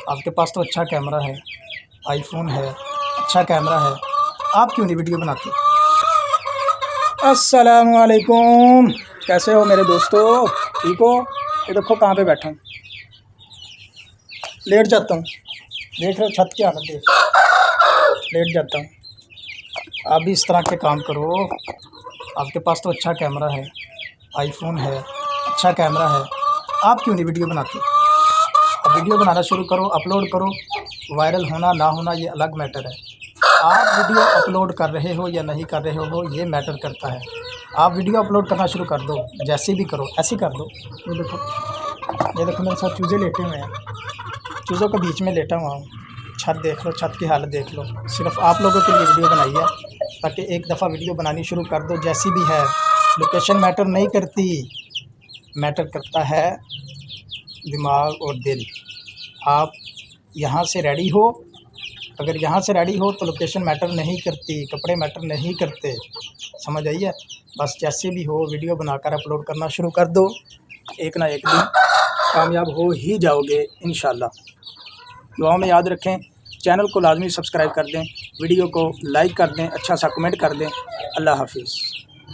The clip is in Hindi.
आपके पास तो अच्छा कैमरा है, आईफोन है, अच्छा कैमरा है, आप क्यों नहीं वीडियो बनाते? अस्सलाम वालेकुम, कैसे हो मेरे दोस्तों? ठीक हो? ये देखो कहाँ पे बैठा हूँ, लेट जाता हूँ। देख रहे हो छत की हालत, देख लेट जाता हूँ। आप भी इस तरह के काम करो। आपके पास तो अच्छा कैमरा है, आईफोन है, अच्छा कैमरा है, आप क्यों नहीं वीडियो बनाते? अब वीडियो बनाना शुरू करो, अपलोड करो। वायरल होना ना होना ये अलग मैटर है। आप वीडियो अपलोड कर रहे हो या नहीं कर रहे हो ये मैटर करता है। आप वीडियो अपलोड करना शुरू कर दो, जैसे भी करो ऐसे कर दो। ये देखो मेरे साथ चूज़े लेटे हुए हैं, चूज़ों के बीच में लेटा हुआ हूँ। छत देख लो, छत की हालत देख लो। सिर्फ आप लोगों के लिए वीडियो बनाई है ताकि एक दफ़ा वीडियो बनानी शुरू कर दो, जैसी भी है। लोकेशन मैटर नहीं करती, मैटर करता है दिमाग और दिल। आप यहाँ से रेडी हो, अगर यहाँ से रेडी हो तो लोकेशन मैटर नहीं करती, कपड़े मैटर नहीं करते, समझ आई है? बस जैसे भी हो वीडियो बनाकर अपलोड करना शुरू कर दो, एक ना एक दिन कामयाब हो ही जाओगे इंशाल्लाह। दुआ में याद रखें, चैनल को लाजमी सब्सक्राइब कर दें, वीडियो को लाइक कर दें, अच्छा सा कमेंट कर दें। अल्लाह हाफिज़।